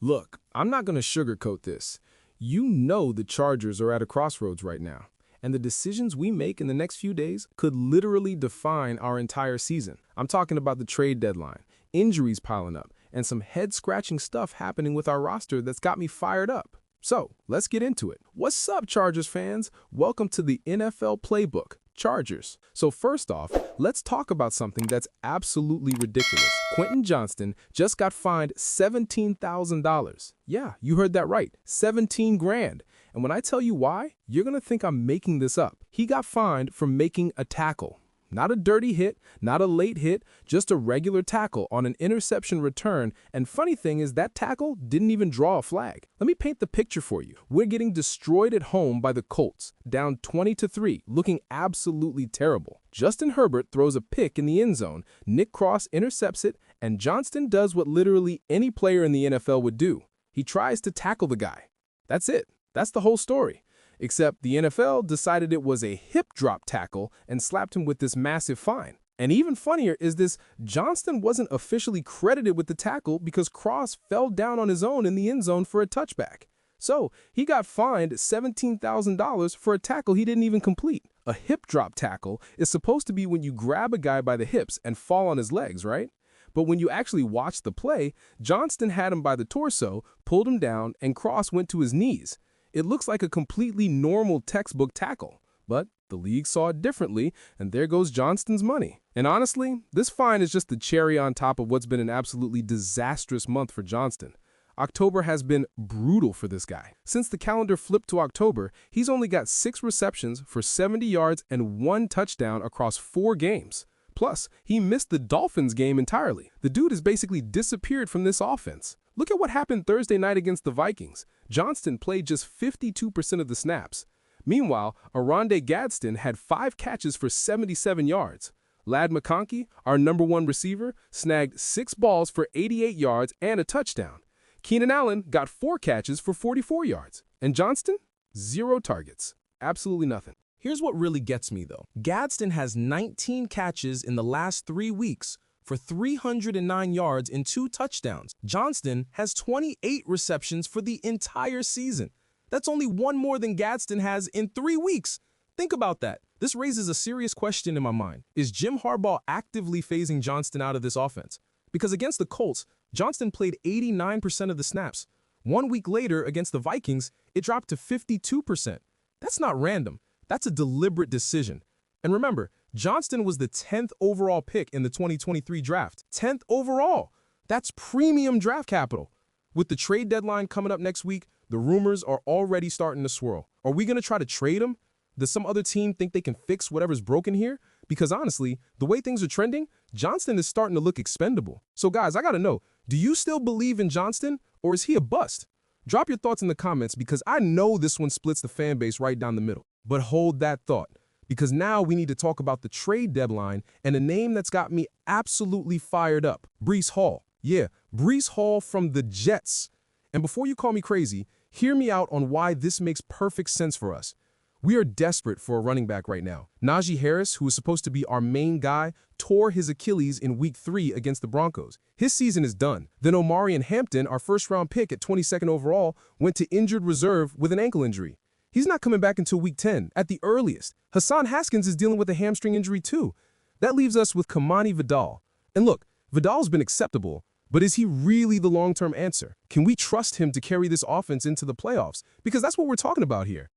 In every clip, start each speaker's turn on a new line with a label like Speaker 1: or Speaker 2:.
Speaker 1: Look, I'm not going to sugarcoat this. You know the Chargers are at a crossroads right now, and the decisions we make in the next few days could literally define our entire season. I'm talking about the trade deadline, injuries piling up, and some head-scratching stuff happening with our roster that's got me fired up. So, let's get into it. What's up, Chargers fans? Welcome to the NFL Playbook, Chargers. So first off, let's talk about something that's absolutely ridiculous. Quentin Johnston just got fined $17,000. Yeah, you heard that right, 17 grand. And when I tell you why, you're gonna think I'm making this up. He got fined for making a tackle. Not a dirty hit, not a late hit, just a regular tackle on an interception return. And funny thing is that tackle didn't even draw a flag. Let me paint the picture for you. We're getting destroyed at home by the Colts, down 20-3, looking absolutely terrible. Justin Herbert throws a pick in the end zone, Nick Cross intercepts it, and Johnston does what literally any player in the NFL would do. He tries to tackle the guy. That's it. That's the whole story. Except the NFL decided it was a hip drop tackle and slapped him with this massive fine. And even funnier is this, Johnston wasn't officially credited with the tackle because Cross fell down on his own in the end zone for a touchback. So he got fined $17,000 for a tackle he didn't even complete. A hip drop tackle is supposed to be when you grab a guy by the hips and fall on his legs, right? But when you actually watch the play, Johnston had him by the torso, pulled him down, and Cross went to his knees. It looks like a completely normal textbook tackle, but the league saw it differently, and there goes Johnston's money. And honestly, this fine is just the cherry on top of what's been an absolutely disastrous month for Johnston. October has been brutal for this guy. Since the calendar flipped to October, he's only got 6 receptions for 70 yards and 1 touchdown across 4 games. Plus, he missed the Dolphins game entirely. The dude has basically disappeared from this offense. Look at what happened Thursday night against the Vikings. Johnston played just 52% of the snaps. Meanwhile, Oronde Gadsden had 5 catches for 77 yards. Ladd McConkey, our #1 receiver, snagged 6 balls for 88 yards and a touchdown. Keenan Allen got 4 catches for 44 yards. And Johnston? 0 targets. Absolutely nothing. Here's what really gets me, though. Gadsden has 19 catches in the last 3 weeks for 309 yards and 2 touchdowns. Johnston has 28 receptions for the entire season. That's only 1 more than Gadsden has in 3 weeks. Think about that. This raises a serious question in my mind. Is Jim Harbaugh actively phasing Johnston out of this offense? Because against the Colts, Johnston played 89% of the snaps. 1 week later, against the Vikings, it dropped to 52%. That's not random. That's a deliberate decision. And remember, Johnston was the 10th overall pick in the 2023 draft. 10th overall. That's premium draft capital. With the trade deadline coming up next week, the rumors are already starting to swirl. Are we going to try to trade him? Does some other team think they can fix whatever's broken here? Because honestly, the way things are trending, Johnston is starting to look expendable. So guys, I got to know, do you still believe in Johnston, or is he a bust? Drop your thoughts in the comments because I know this one splits the fan base right down the middle. But hold that thought, because now we need to talk about the trade deadline and a name that's got me absolutely fired up. Breece Hall. Yeah, Breece Hall from the Jets. And before you call me crazy, hear me out on why this makes perfect sense for us. We are desperate for a running back right now. Najee Harris, who was supposed to be our main guy, tore his Achilles in Week 3 against the Broncos. His season is done. Then Omarian Hampton, our first-round pick at 22nd overall, went to injured reserve with an ankle injury. He's not coming back until Week 10, at the earliest. Hassan Haskins is dealing with a hamstring injury too. That leaves us with Kimani Vidal. And look, Vidal's been acceptable, but is he really the long-term answer? Can we trust him to carry this offense into the playoffs? Because that's what we're talking about here.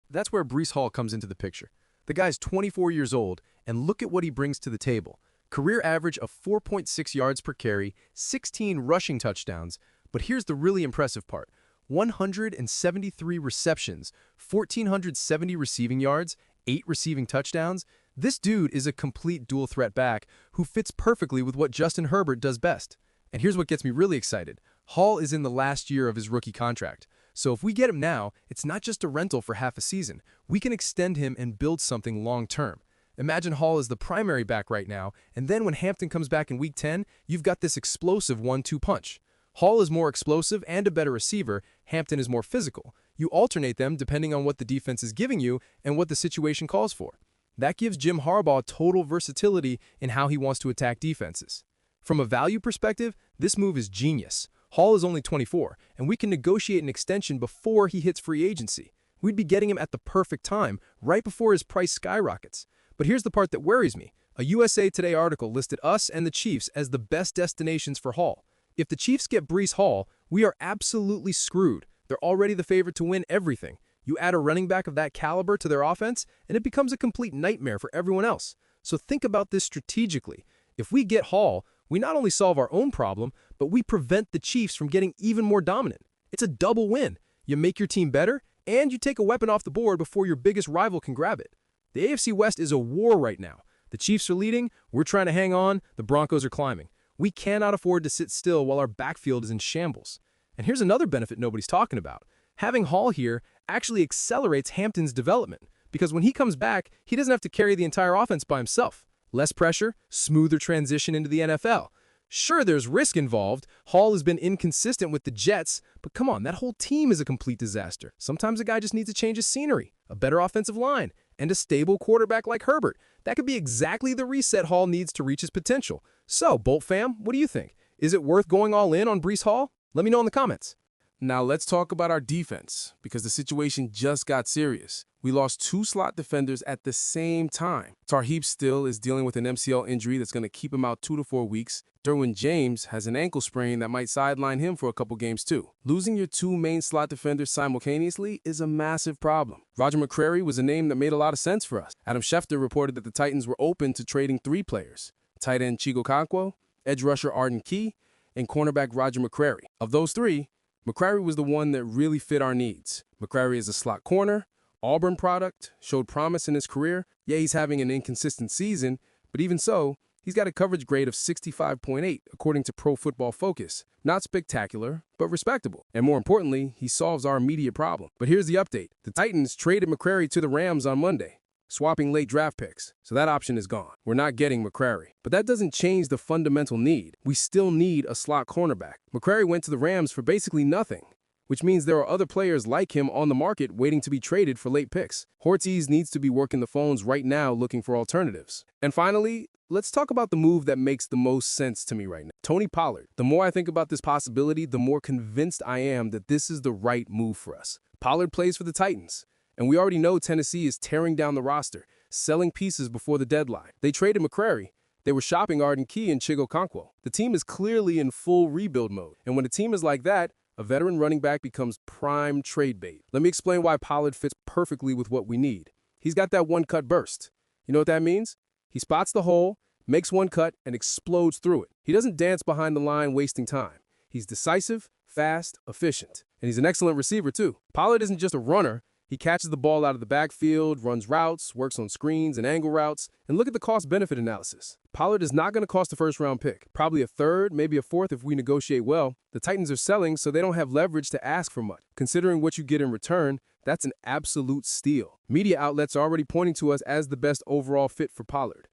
Speaker 2: That's where Breece Hall comes into the picture. The guy's 24 years old, and look at what he brings to the table. Career average of 4.6 yards per carry, 16 rushing touchdowns, but here's the really impressive part. 173 receptions, 1,470 receiving yards, 8 receiving touchdowns. This dude is a complete dual-threat back who fits perfectly with what Justin Herbert does best. And here's what gets me really excited. Hall is in the last year of his rookie contract. So if we get him now, it's not just a rental for half a season. We can extend him and build something long-term. Imagine Hall is the primary back right now, and then when Hampton comes back in Week 10, you've got this explosive 1-2 punch. Hall is more explosive and a better receiver. Hampton is more physical. You alternate them depending on what the defense is giving you and what the situation calls for. That gives Jim Harbaugh total versatility in how he wants to attack defenses. From a value perspective, this move is genius. Hall is only 24, and we can negotiate an extension before he hits free agency. We'd be getting him at the perfect time, right before his price skyrockets. But here's the part that worries me. A USA Today article listed us and the Chiefs as the best destinations for Hall. If the Chiefs get Breece Hall, we are absolutely screwed. They're already the favorite to win everything. You add a running back of that caliber to their offense, and it becomes a complete nightmare for everyone else. So think about this strategically. If we get Hall, we not only solve our own problem, but we prevent the Chiefs from getting even more dominant. It's a double win. You make your team better, and you take a weapon off the board before your biggest rival can grab it. The AFC West is a war right now. The Chiefs are leading, we're trying to hang on, the Broncos are climbing. We cannot afford to sit still while our backfield is in shambles. And here's another benefit nobody's talking about. Having Hall here actually accelerates Hampton's development, because when he comes back, he doesn't have to carry the entire offense by himself. Less pressure, smoother transition into the NFL. Sure, there's risk involved. Hall has been inconsistent with the Jets, but come on, that whole team is a complete disaster. Sometimes a guy just needs to change his scenery, a better offensive line, and a stable quarterback like Herbert. That could be exactly the reset Hall needs to reach his potential. So, Bolt fam, what do you think? Is it worth going all in on Breece Hall? Let me know in the comments.
Speaker 1: Now let's talk about our defense, because the situation just got serious. We lost 2 slot defenders at the same time. Tarheeb still is dealing with an MCL injury that's going to keep him out 2 to 4 weeks. Derwin James has an ankle sprain that might sideline him for a couple games too. Losing your 2 main slot defenders simultaneously is a massive problem. Roger McCreary was a name that made a lot of sense for us. Adam Schefter reported that the Titans were open to trading 3 players: tight end Chigo Okonkwo, edge rusher Arden Key, and cornerback Roger McCreary. Of those 3, McCreary was the one that really fit our needs. McCreary is a slot corner, Auburn product, showed promise in his career. Yeah, he's having an inconsistent season, but even so, he's got a coverage grade of 65.8 according to Pro Football Focus. Not spectacular, but respectable. And more importantly, he solves our immediate problem. But here's the update. The Titans traded McCreary to the Rams on Monday, swapping late draft picks, so that option is gone. We're not getting McCreary. But that doesn't change the fundamental need. We still need a slot cornerback. McCreary went to the Rams for basically nothing, which means there are other players like him on the market waiting to be traded for late picks. Hortiz needs to be working the phones right now looking for alternatives. And finally, let's talk about the move that makes the most sense to me right now. Tony Pollard. The more I think about this possibility, the more convinced I am that this is the right move for us. Pollard plays for the Titans, and we already know Tennessee is tearing down the roster, selling pieces before the deadline. They traded McCreary. They were shopping Arden Key and Chigo Okonkwo. The team is clearly in full rebuild mode, and when a team is like that, a veteran running back becomes prime trade bait. Let me explain why Pollard fits perfectly with what we need. He's got that one-cut burst. You know what that means? He spots the hole, makes one cut, and explodes through it. He doesn't dance behind the line wasting time. He's decisive, fast, efficient. And he's an excellent receiver too. Pollard isn't just a runner. He catches the ball out of the backfield, runs routes, works on screens and angle routes, and look at the cost-benefit analysis. Pollard is not going to cost a first-round pick, probably a third, maybe a fourth if we negotiate well. The Titans are selling, so they don't have leverage to ask for much. Considering what you get in return, that's an absolute steal. Media outlets are already pointing to us as the best overall fit for Pollard.